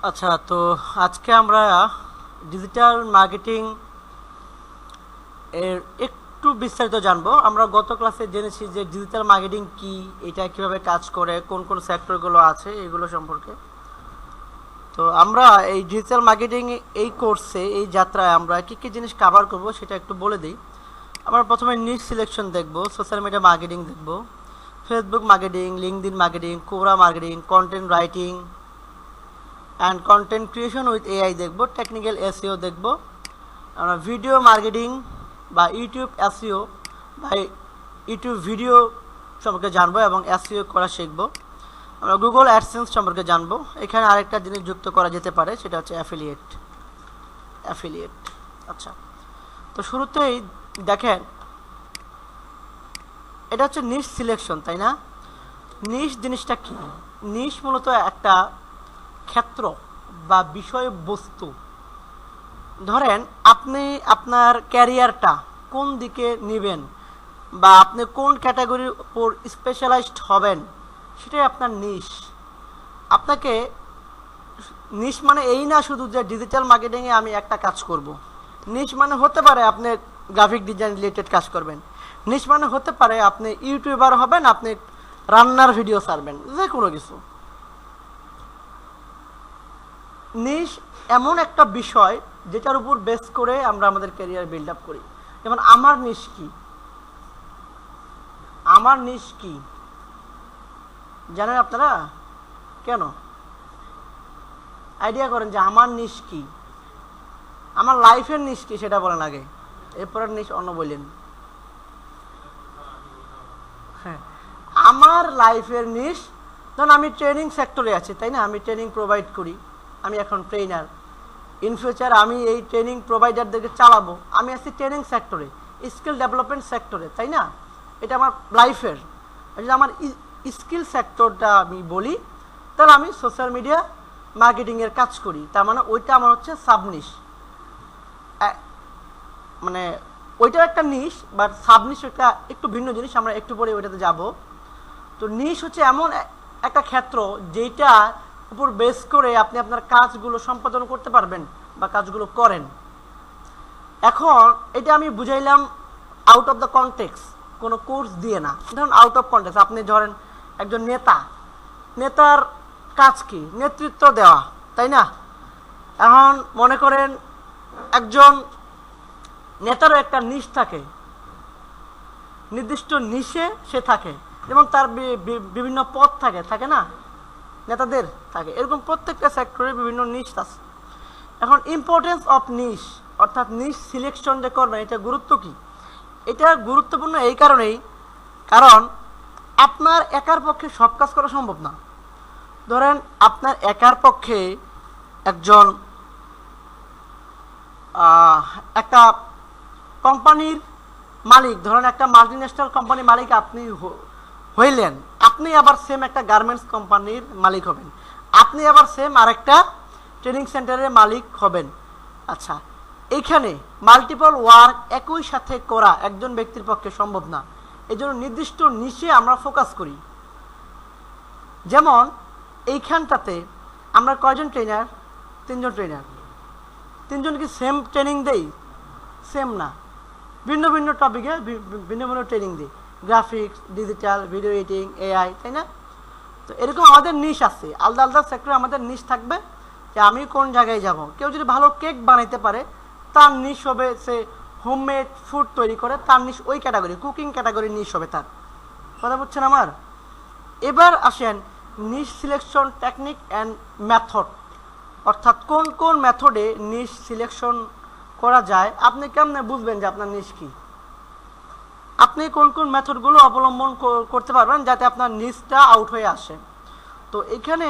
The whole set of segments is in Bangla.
আচ্ছা, তো আজকে আমরা ডিজিটাল মার্কেটিং এর একটু বিস্তারিত জানবো। আমরা গত ক্লাসে জেনেছি যে ডিজিটাল মার্কেটিং কি, এটা কিভাবে কাজ করে, কোন কোন সেক্টরগুলো আছে এগুলো সম্পর্কে। তো আমরা এই ডিজিটাল মার্কেটিং এই কোর্সে, এই যাত্রায় আমরা কী কী জিনিস কভার করব সেটা একটু বলে দিই। আমরা প্রথমে নিশ সিলেকশন দেখব, সোশ্যাল মিডিয়া মার্কেটিং দেখব, ফেসবুক মার্কেটিং, লিঙ্কডইন মার্কেটিং, কোরা marketing, content writing and content creation with AI দেখব, টেকনিক্যাল এসইও দেখব, আমরা ভিডিও মার্কেটিং বা ইউটিউব এসইও বা ইউটিউব ভিডিও সম্পর্কে জানবো এবং এসইও করা শিখব। আমরা গুগল অ্যাডসেন্স সম্পর্কে জানবো। এখানে আরেকটা জিনিস যুক্ত করা যেতে পারে, সেটা হচ্ছে অ্যাফিলিয়েট। আচ্ছা, তো শুরুতেই দেখেন, এটা হচ্ছে নিশ সিলেকশন, তাই না? নিশ জিনিসটা কি? নিশ মূলত একটা ক্ষেত্র বা বিষয়বস্তু। ধরেন আপনি আপনার ক্যারিয়ারটা কোন দিকে নেবেন বা আপনি কোন ক্যাটাগরির উপর স্পেশালাইজড হবেন, সেটাই আপনার নিশ। আপনাকে নিশ মানে এই না শুধু যে ডিজিটাল মার্কেটিংয়ে আমি একটা কাজ করব। নিশ মানে হতে পারে আপনি গ্রাফিক ডিজাইন রিলেটেড কাজ করবেন। নিশ মানে হতে পারে আপনি ইউটিউবার হবেন, আপনি রান্নার ভিডিও ছাড়বেন, যে কোনো কিছু। নিশ এমন একটা বিষয় যেটার উপর বেস করে আমরা আমাদের ক্যারিয়ার বিল্ড আপ করি। যেমন আমার নিশ কি? আমার নিশ কি জানেন আপনারা? কেন? আইডিয়া করেন যে আমার নিশ কি, আমার লাইফের নিশ কি সেটা বলেন আগে, এরপরের নিশ অন্য বললেন। হ্যাঁ, আমার লাইফের নিশ, ধরুন আমি ট্রেনিং সেক্টরে আছি, তাই না? আমি ট্রেনিং প্রোভাইড করি, আমি এখন ট্রেনার। ইন ফিউচার আমি এই ট্রেনিং প্রোভাইডারদেরকে চালাবো। আমি আছি ট্রেনিং সেক্টরে, স্কিল ডেভেলপমেন্ট সেক্টরে, তাই না? এটা আমার লাইফের। যদি আমার স্কিল সেক্টরটা আমি বলি, তাহলে আমি সোশ্যাল মিডিয়া মার্কেটিংয়ের কাজ করি, তার মানে ওইটা আমার হচ্ছে সাবনিশ। মানে ওইটাও একটা নিশ, বাট সাবনিশ একটা একটু ভিন্ন জিনিস, আমরা একটু পরে ওইটাতে যাব। তো নিশ হচ্ছে এমন একটা ক্ষেত্র যেটা উপর বেস করে আপনি আপনার কাজগুলো সম্পাদন করতে পারবেন বা কাজগুলো করেন। এখন এটা আমি বুঝাইলাম আউট অফ দ্য কনটেক্সট, কোনো কোর্স দিয়ে না। ধরুন আউট অফ কনটেক্সট, আপনি ধরেন একজন নেতার কাজ কি? নেতৃত্ব দেওয়া, তাই না? এখন মনে করেন একজন নেতারও একটা নিশ থাকে, নির্দিষ্ট নিশে সে থাকে। যেমন তার বিভিন্ন পদ থাকে না? নেতাদের থাকে। এরকম প্রত্যেকটা সেক্টরে বিভিন্ন নিশ আছে। এখন ইম্পর্টেন্স অফ নিশ, অর্থাৎ নিশ সিলেকশন যে করবেন, এটা গুরুত্ব কি? এটা গুরুত্বপূর্ণ এই কারণেই, কারণ আপনার একার পক্ষে সব কাজ করা সম্ভব না। ধরেন আপনার একার পক্ষে একজন একটা কোম্পানির মালিক, ধরেন একটা মাল্টিন্যাশনাল কোম্পানির মালিক আপনি হইলেন, আপনি আবার সেম একটা গার্মেন্টস কোম্পানির মালিক হবেন, আপনি আবার সেম আরেকটা ট্রেনিং সেন্টারের মালিক হবেন। আচ্ছা, এইখানে মাল্টিপল ওয়ার্ক একই সাথে করা একজন ব্যক্তির পক্ষে সম্ভব না। এই জন্য নির্দিষ্ট নিশে আমরা ফোকাস করি। যেমন এইখানটাতে আমরা কয়জন ট্রেনার? 3 জন ট্রেনার। 3 জন কি সেম ট্রেনিং দেই? সেম না, ভিন্ন ভিন্ন টপিকে ভিন্ন ভিন্ন ট্রেনিং দিই। Graphics, digital, video editing, AI, তাই না? তো এরকম আমাদের নিশ আছে, আলাদা আলাদা সেক্টরে আমাদের নিশ থাকবে যে আমি কোন জায়গায় যাব। কেউ যদি ভালো কেক বানাইতে পারে, তার নিশ হবে সে হোমমেড ফুড তৈরি করে, তার নিশ ওই ক্যাটাগরি, কুকিং ক্যাটাগরি নিশ হবে তার। কথা বুঝছেন আমার? এবার আসেন নিশ সিলেকশন টেকনিক অ্যান্ড মেথড, অর্থাৎ কোন কোন মেথডে নিশ সিলেকশন করা যায়। আপনি কেমনে বুঝবেন যে আপনার নিশ কি? আপনি কোন কোন মেথডগুলো অবলম্বন করতে পারবেন যাতে আপনার নিশটা আউট হয়ে আসে। তো এখানে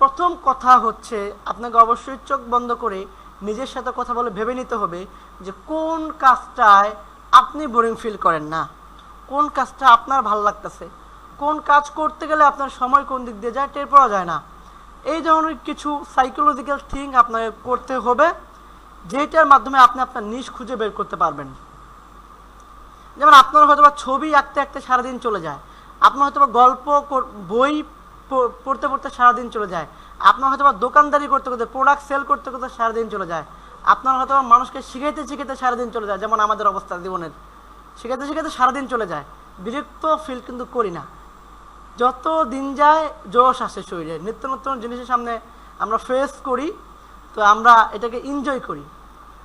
প্রথম কথা হচ্ছে আপনাকে অবশ্যই চোখ বন্ধ করে নিজের সাথে কথা বলে ভেবে নিতে হবে যে কোন কাজটায় আপনি বোরিং ফিল করেন না, কোন কাজটা আপনার ভালো লাগতেছে, কোন কাজ করতে গেলে আপনার সময় কোন দিক দিয়ে যায় টের পাওয়া যায় না। এই ধরনের কিছু সাইকোলজিক্যাল থিং আপনাকে করতে হবে, যেটার মাধ্যমে আপনি আপনার নিশ খুঁজে বের করতে পারবেন। যেমন আপনার হয়তো ছবি আঁকতে আঁকতে সারাদিন চলে যায়, আপনার হয়তো গল্প বই পড়তে পড়তে সারাদিন চলে যায়, আপনার হয়তো বা দোকানদারি করতে করতে, প্রোডাক্ট সেল করতে করতে সারাদিন চলে যায়, আপনার হয়তো মানুষকে শিখাইতে শিখাইতে সারাদিন চলে যায়, যেমন আমাদের অবস্থা জীবনের, শিখাইতে শিখাইতে সারাদিন চলে যায়, বিরক্ত ফিল কিন্তু করি না। যত দিন যায় জোশ আসে শরীরে, নিত্য নতুন জিনিসের সামনে আমরা ফেস করি, তো আমরা এটাকে এনজয় করি।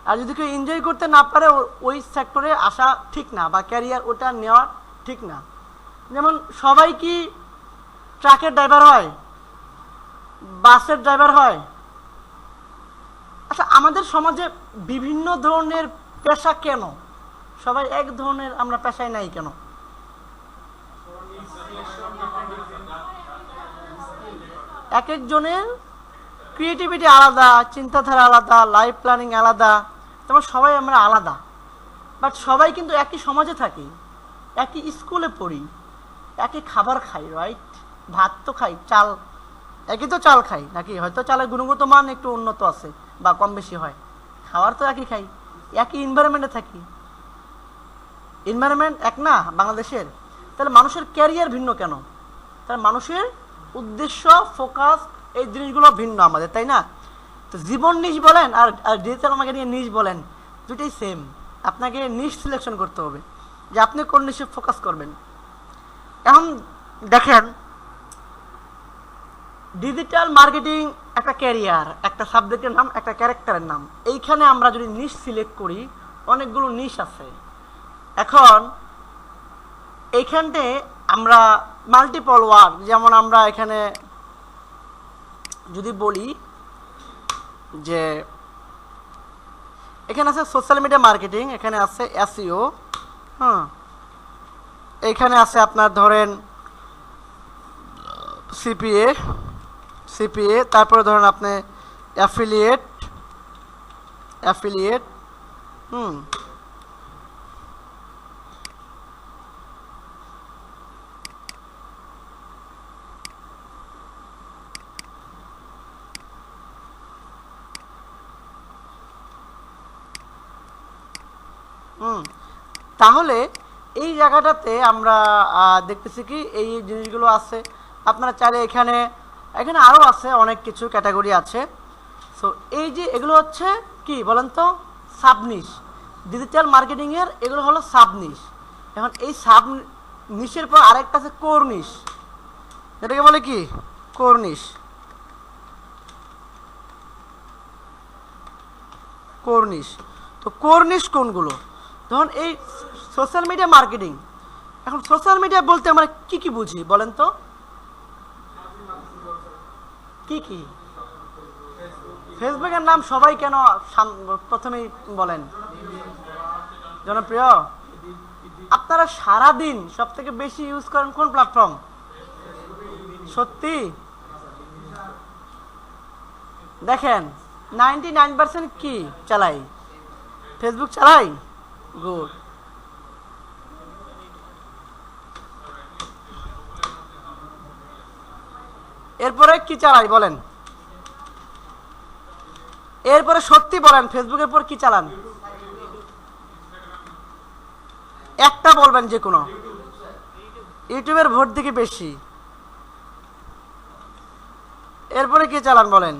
আর যদি কেউ এনজয় করতে না পারে ওই সেক্টরে আসা ঠিক না, বা ক্যারিয়ার ওটা নেওয়া ঠিক না। যেমন সবাই কি ট্রাকের ড্রাইভার হয়, বাসের ড্রাইভার হয়? আচ্ছা, আমাদের সমাজে বিভিন্ন ধরনের পেশা কেন? সবাই এক ধরনের আমরা পেশায় নাই কেন? এক একজনের ক্রিয়েটিভিটি আলাদা, চিন্তাধারা আলাদা, লাইফ প্ল্যানিং আলাদা, তেমন সবাই আমরা আলাদা। বাট সবাই কিন্তু একই সমাজে থাকি, একই স্কুলে পড়ি, একই খাবার খাই, রাইট? ভাত তো খাই, চাল একই তো চাল খাই নাকি? হয়তো চালের গুণগত মান একটু উন্নত আছে বা কম বেশি হয়, খাবার তো একই খাই, একই এনভায়রনমেন্টে থাকি। এনভায়রনমেন্ট এক না বাংলাদেশের? তাহলে মানুষের ক্যারিয়ার ভিন্ন কেন? তাহলে মানুষের উদ্দেশ্য, ফোকাস, এই জিনিসগুলো ভিন্ন আমাদের, তাই না? তো জীবন নিশ বলেন আর ডিজিটাল মার্কেটিং নিশ বলেন, দুটোই সেম। আপনাকে নিশ সিলেকশন করতে হবে যে আপনি কোন নিশে ফোকাস করবেন। এখন দেখেন, ডিজিটাল মার্কেটিং একটা ক্যারিয়ার, একটা সাবজেক্টের নাম, একটা ক্যারেক্টারের নাম। এইখানে আমরা যদি নিশ সিলেক্ট করি, অনেকগুলো নিশ আছে। এখন এইখানতে আমরা মাল্টিপল ওয়ার্ক, যেমন আমরা এখানে যদি বলি যে এখানে আছে সোশ্যাল মিডিয়া মার্কেটিং, এখানে আছে এসইও, হ্যাঁ, এখানে আছে আপনার ধরেন সিপিএ, তারপরে ধরেন আপনি অ্যাফিলিয়েট, তাহলে এই জায়গাটাতে আমরা দেখতেছি কি এই জিনিসগুলো আছে। আপনারা চাইলে এখানে আরও আছে অনেক কিছু ক্যাটাগরি আছে। সো এই যে এগুলো হচ্ছে কি বলেন তো, সাবনিশ। ডিজিটাল মার্কেটিংয়ের এগুলো হলো সাবনিশ। এখন এই সাবনিশের পর আরেকটা আছে কোরনিশ, এটাকে বলে কি কোরনিশ। তো কোরনিশ কোনগুলো? ধরুন এই সোশ্যাল মিডিয়া মার্কেটিং। এখন সোশ্যাল মিডিয়া বলতে আমরা কি কি বুঝি বলেন তো? কি কি? ফেসবুকের নাম সবাই কেন প্রথমেই বলেন? জনপ্রিয়। আপনারা সারাদিন সব থেকে বেশি ইউজ করেন কোন প্ল্যাটফর্ম? সত্যি দেখেন 99% কি চালাই? ফেসবুক চালাই। গুড। এরপরে কি চালাই বলেন? এরপরে সত্যি বলেন, ফেসবুকের পর কি চালান? একটা বলবেন, যে কোনো। ইউটিউবের ভোট দিকে বেশি। এরপরে কি চালান বলেন?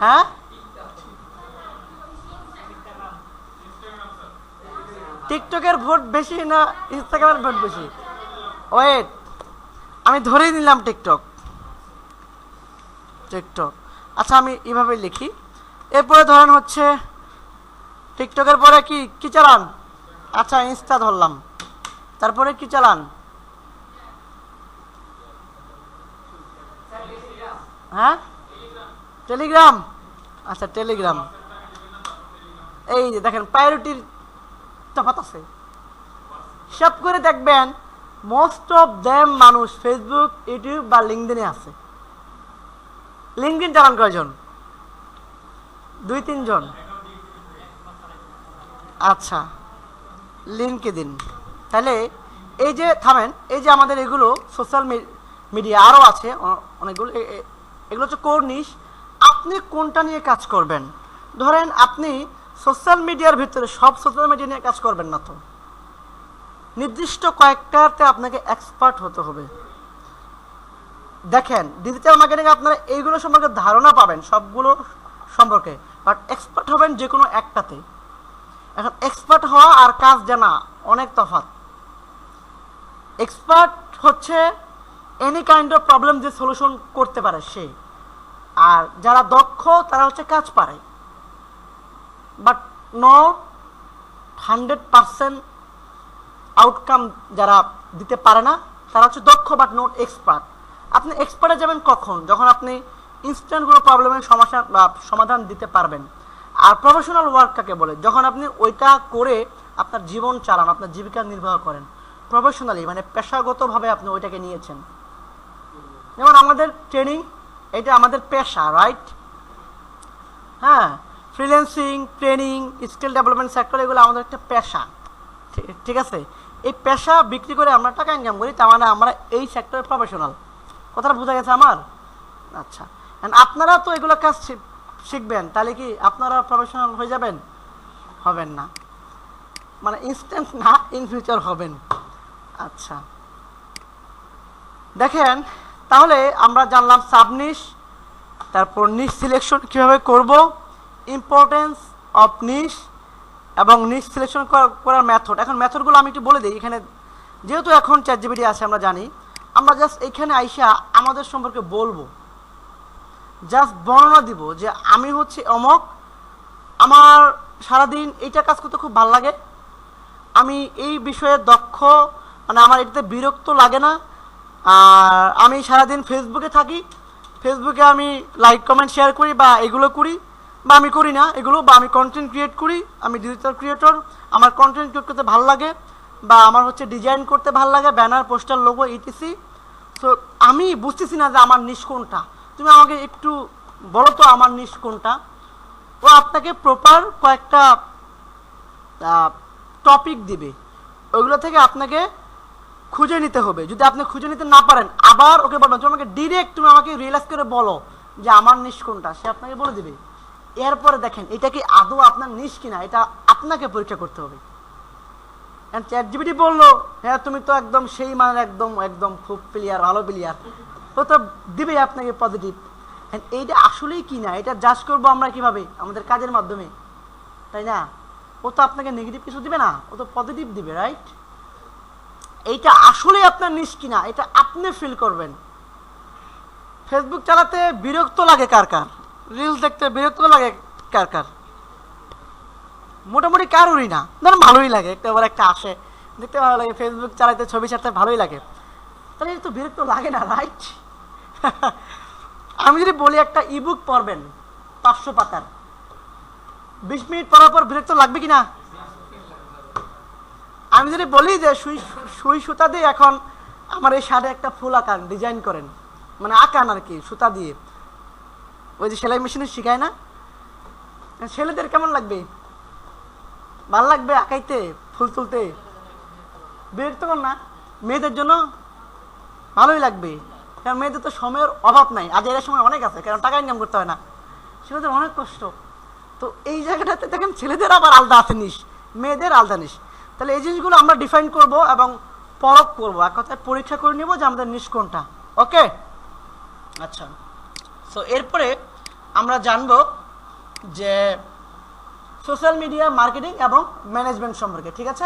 হ্যাঁ, টিকটকের ভোট বেশি না ইনস্টাগ্রামের ভোট বেশি? ওয়েট, আমি ধরেই নিলাম টিকটক। আচ্ছা, আমি এইভাবে লিখি। এরপরে ধরেন হচ্ছে টিকটকের পরে কি চালান? আচ্ছা, ইনস্টা ধরলাম। তারপরে কি চালান? হ্যাঁ, টেলিগ্রাম। আচ্ছা, টেলিগ্রাম। এই যে দেখেন, প্রায়োরিটির তফাৎ আছে। হিসাব করে দেখবেন মোস্ট অফ দেম মানুষ ফেসবুক, ইউটিউব বা লিঙ্কডিনে আছে। লিঙ্কডিন চালান কয়জন? 2-3 জন। আচ্ছা, লিঙ্কডিন। তাহলে এই যে থামেন, এই যে আমাদের এগুলো সোশ্যাল মিডিয়া আরও আছে অনেকগুলো, এগুলো হচ্ছে কোরনিশ। আপনি কোনটা নিয়ে কাজ করবেন? ধরেন আপনি সোশ্যাল মিডিয়ার ভিতরে সব সোশ্যাল মিডিয়া নিয়ে কাজ করবেন না, তো নির্দিষ্ট কয়েকটাতে আপনাকে এক্সপার্ট হতে হবে। দেখেন ডিজিটাল মার্কেটিং আপনারা এইগুলো সম্পর্কে ধারণা পাবেন সবগুলো সম্পর্কে, বাট এক্সপার্ট হবেন যে কোনো একটাতে। এখন এক্সপার্ট হওয়া আর কাজ জানা অনেক তফাৎ। এক্সপার্ট হচ্ছে এনি কাইন্ড অফ প্রবলেম যে সলিউশন করতে পারে সে, আর যারা দক্ষ তারা হচ্ছে কাজ পারে, বাট নট 100% আউটকাম যারা দিতে পারে না তারা হচ্ছে দক্ষ বাট নট এক্সপার্ট। আপনি এক্সপার্টে যাবেন কখন? যখন আপনি ইনস্ট্যান্ট কোনো প্রবলেমের সমস্যা বা সমাধান দিতে পারবেন। আর প্রফেশনাল ওয়ার্ক কাকে বলে? যখন আপনি ওইটা করে আপনার জীবন চালান, আপনার জীবিকা নির্বাহ করেন প্রফেশনালি, মানে পেশাগতভাবে আপনি ওইটাকে নিয়েছেন। যেমন আমাদের ট্রেনিং, এটা আমাদের পেশা, রাইট? হ্যাঁ, freelancing, training, skill development sector, এগুলো আমাদের একটা পেশা, ঠিক আছে? এই পেশা বিক্রি করে আমরা টাকা ইনকাম করি, তার মানে আমরা এই সেক্টরে প্রফেশনাল। কথাটা বোঝা গেছে আমার? আচ্ছা, আপনারা তো এগুলো কাজ শিখবেন, তাহলে কি আপনারা প্রফেশনাল হয়ে যাবেন? হবেন না, মানে ইনস্ট্যান্ট না, ইন ফিউচার হবেন। আচ্ছা দেখেন, তাহলে আমরা জানলাম সাবনিশ, তারপর নিশ সিলেকশন কীভাবে করব, ইম্পর্টেন্স অফ নিশ এবং নিশ সিলেকশন করার মেথড। এখন মেথডগুলো আমি একটু বলে দিই এখানে, যেহেতু এখন চ্যাটজিপিটি আছে আমরা জানি, আমরা জাস্ট এইখানে আইসা আমাদের সম্পর্কে বলবো, জাস্ট বর্ণনা দিব যে আমি হচ্ছে অমক, আমার সারাদিন এইটা কাজ করতে খুব ভালো লাগে, আমি এই বিষয়ে দক্ষ, মানে আমার এটাতে বিরক্ত লাগে না, আর আমি সারাদিন ফেসবুকে থাকি, ফেসবুকে আমি লাইক কমেন্ট শেয়ার করি বা এগুলো করি, বা আমি করি না এগুলো, বা আমি কন্টেন্ট ক্রিয়েট করি, আমি ডিজিটাল ক্রিয়েটর, আমার কন্টেন্ট ক্রিয়েট করতে ভালো লাগে, বা আমার হচ্ছে ডিজাইন করতে ভালো লাগে, banner, poster, logo, etc. So আমি বুঝতেছি না যে আমার নিশ কোনটা, তুমি আমাকে একটু বলো তো আমার নিশ কোনটা। ও আপনাকে প্রপার কয়েকটা টপিক দিবে, ওইগুলো থেকে আপনাকে খুঁজে নিতে হবে। যদি আপনি খুঁজে নিতে না পারেন, আবার ওকে বলবেন তুমি আমাকে ডিরেক্ট, তুমি আমাকে রিয়েলাইজ করে বলো যে আমার নিশ কোনটা, সে আপনাকে বলে দিবে। এরপরে দেখেন এটা কি আদৌ আপনার নিশ কিনা, এটা আপনাকে পরীক্ষা করতে হবে। চ্যাটজিপিটি বললো হ্যাঁ তুমি তো একদম সেই মানের একদম একদম খুব প্লেয়ার, ভালো প্লেয়ার, ও তো দিবে আপনাকে পজিটিভ। এইটা আসলেই কি না, এটা জাজ করবো আমরা কিভাবে? আমাদের কাজের মাধ্যমে, তাই না? ও তো আপনাকে নেগেটিভ কিছু দিবে না, ও তো পজিটিভ দিবে, রাইট? এইটা আসলেই আপনার নিশ কিনা এটা আপনি ফিল করবেন। ফেসবুক চালাতে বিরক্ত লাগে কার কার? রিলস দেখতে বিরক্ত লাগে কার কার? মোটামুটি কারোরই না, ধরুন ভালোই লাগে, একটা আবার একটা আসে দেখতে ভালো লাগে, ফেসবুক চালাতে ছবি ছাড়তে ভালোই লাগে, তাহলে এটা তো বিরক্ত লাগে না, রাইট? আমি যদি বলি একটা ইবুক পড়বেন 500 পাতার, 20 মিনিট পড়ার পর বিরক্ত লাগবে কিনা? আমি যদি বলি যে সুই সুতা দিয়ে এখন আমার এই শার্টে একটা ফুল আঁকান, ডিজাইন করেন, মানে আঁকান আর কি সুতা দিয়ে, ওই যে সেলাই মেশিনে শিখায় না, ছেলেদের কেমন লাগবে? ভালো লাগবে আঁকাইতে, ফুল তুলতে? বিরক্তকর না? মেয়েদের জন্য ভালোই লাগবে, কারণ মেয়েদের তো সময়ের অভাব নাই, আজ এর সময় অনেক আছে, কারণ টাকা ইনকাম করতে হয় না, ছেলেদের অনেক কষ্ট। তো এই জায়গাটাতে দেখেন ছেলেদের আবার আলাদা আছে নিশ, মেয়েদের আলাদা নিশ। তাহলে এই জিনিসগুলো আমরা ডিফাইন করব এবং পরখ করবো, এক কথায় পরীক্ষা করে নেব যে আমাদের নিশ কোনটা। ওকে, আচ্ছা। সো এরপরে আমরা জানবো যে সোশ্যাল মিডিয়া মার্কেটিং এবং ম্যানেজমেন্ট সম্পর্কে, ঠিক আছে?